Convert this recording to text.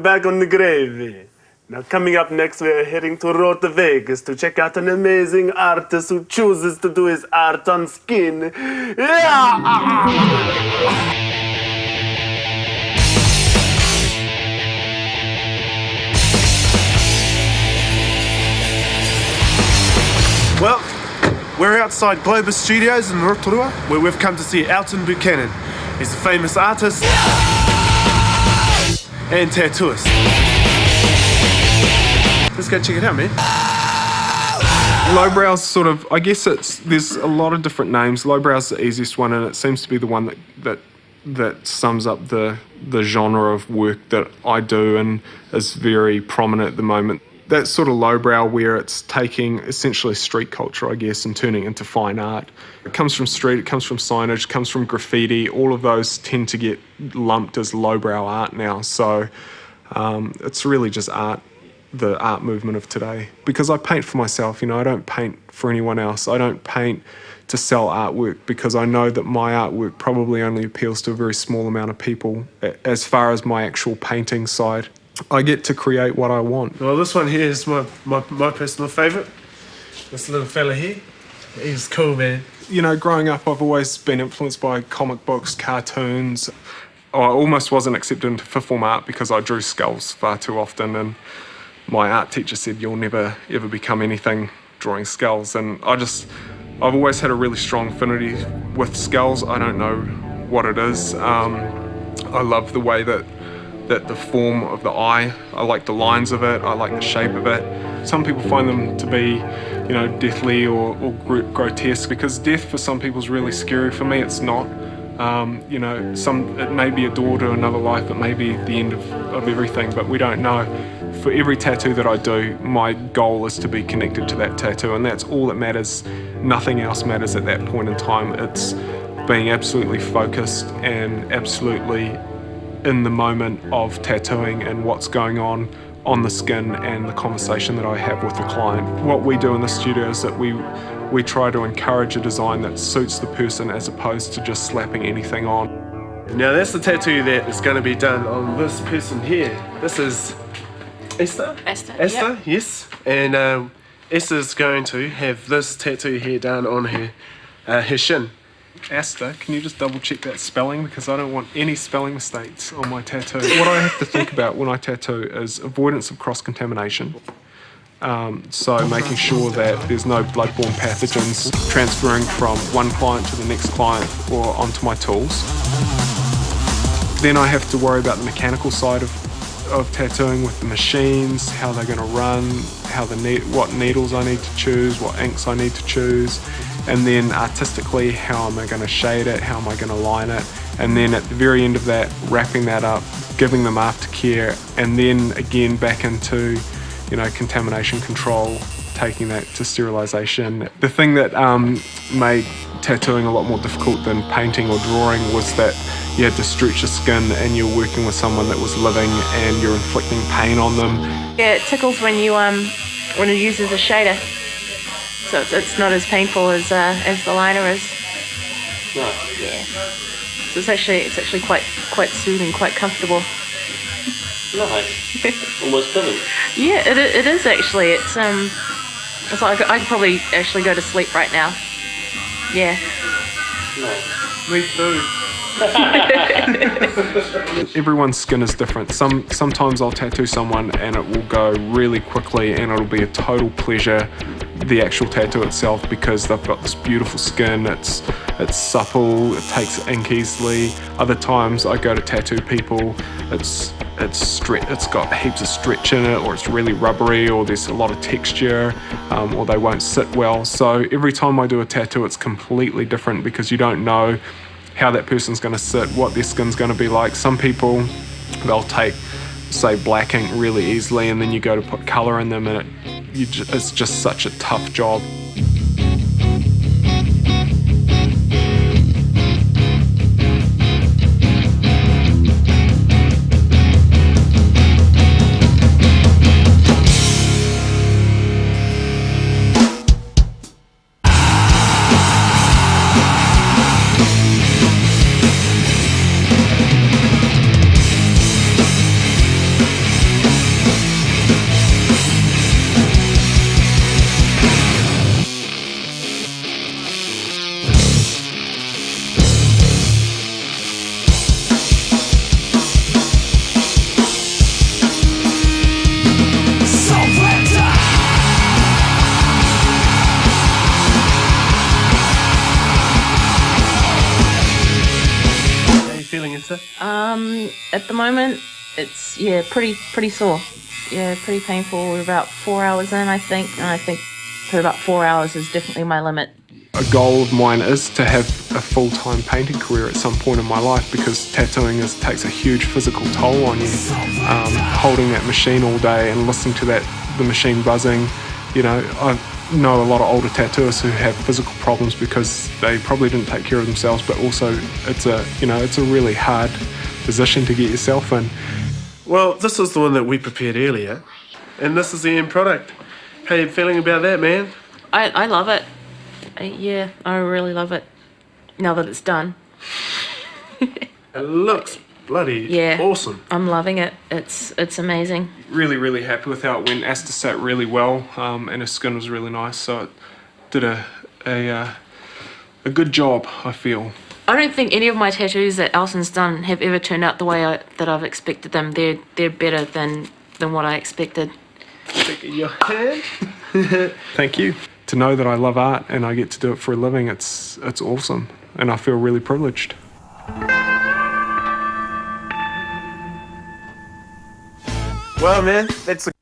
back on the gravy. Now coming up next, we're heading to Rota Vegas to check out an amazing artist who chooses to do his art on skin. Well, we're outside Globus Studios in Rotorua, where we've come to see Elton Buchanan. He's a famous artist and tattooist. Let's go check it out, man. Lowbrow's sort of, I guess there's a lot of different names. Lowbrow's the easiest one, and it seems to be the one that sums up the genre of work that I do and is very prominent at the moment. That's sort of lowbrow, where it's taking essentially street culture, I guess, and turning it into fine art. It comes from street, it comes from signage, it comes from graffiti. All of those tend to get lumped as lowbrow art now. So it's really just art, the art movement of today. Because I paint for myself, I don't paint for anyone else. I don't paint to sell artwork because I know that my artwork probably only appeals to a very small amount of people as far as my actual painting side. I get to create what I want. Well, this one here is my personal favourite. This little fella here, he's cool, man. Growing up, I've always been influenced by comic books, cartoons. I almost wasn't accepted for perform art because I drew skulls far too often, and my art teacher said, "You'll never ever become anything drawing skulls." And I've always had a really strong affinity with skulls. I don't know what it is. I love the way that the form of the eye, I like the lines of it, I like the shape of it. Some people find them to be, deathly or grotesque, because death for some people is really scary. For me, it's not. It may be a door to another life, it may be the end of everything, but we don't know. For every tattoo that I do, my goal is to be connected to that tattoo, and that's all that matters. Nothing else matters at that point in time. It's being absolutely focused and absolutely in the moment of tattooing and what's going on the skin and the conversation that I have with the client. What we do in the studio is that we try to encourage a design that suits the person as opposed to just slapping anything on. Now that's the tattoo that is going to be done on this person here. This is Esther? Esther, Esther, yep. Yes. And Esther's going to have this tattoo here done on her shin. Esther, can you just double check that spelling, because I don't want any spelling mistakes on my tattoo. What I have to think about when I tattoo is avoidance of cross-contamination. So making sure that there's no bloodborne pathogens transferring from one client to the next client or onto my tools. Then I have to worry about the mechanical side of tattooing with the machines, how they're going to run, what needles I need to choose, what inks I need to choose. And then artistically, how am I going to shade it, how am I going to line it, and then at the very end of that, wrapping that up, giving them aftercare, and then again back into contamination control, taking that to sterilisation. The thing that made tattooing a lot more difficult than painting or drawing was that you had to stretch your skin and you're working with someone that was living and you're inflicting pain on them. Yeah, it tickles when you use as a shader. So it's not as painful as the liner is. Right. Yeah. So it's actually quite soothing, quite comfortable. Nice. Almost pleasant. Yeah, it is actually. It's like I could probably actually go to sleep right now. Yeah. Nice. Me too. Everyone's skin is different. Sometimes I'll tattoo someone and it will go really quickly and it'll be a total pleasure, the actual tattoo itself, because they've got this beautiful skin, it's supple, it takes ink easily. Other times I go to tattoo people, it's got heaps of stretch in it, or it's really rubbery, or there's a lot of texture, or they won't sit well. So every time I do a tattoo, it's completely different, because you don't know how that person's going to sit, what their skin's going to be like. Some people, they'll take, say, black ink really easily, and then you go to put colour in them, and it's just such a tough job. tattoo? At the moment, it's pretty sore. Yeah, pretty painful. We're about 4 hours in, I think, and I think for about 4 hours is definitely my limit. A goal of mine is to have a full-time painting career at some point in my life, because tattooing takes a huge physical toll on you. Holding that machine all day and listening to the machine buzzing, I know a lot of older tattooists who have physical problems because they probably didn't take care of themselves, but also it's a really hard position to get yourself in. Well, this is the one that we prepared earlier, and this is the end product. How you feeling about that, man? I love it. Yeah, I really love it. Now that it's done. It looks bloody awesome. I'm loving it. It's amazing. Really, really happy with how it went. Asta sat really well, and her skin was really nice, so it did a good job, I feel. I don't think any of my tattoos that Alton's done have ever turned out the way that I've expected them. They're better than what I expected. Stick in your hand. Thank you. To know that I love art and I get to do it for a living, it's awesome, and I feel really privileged. Well, man, that's a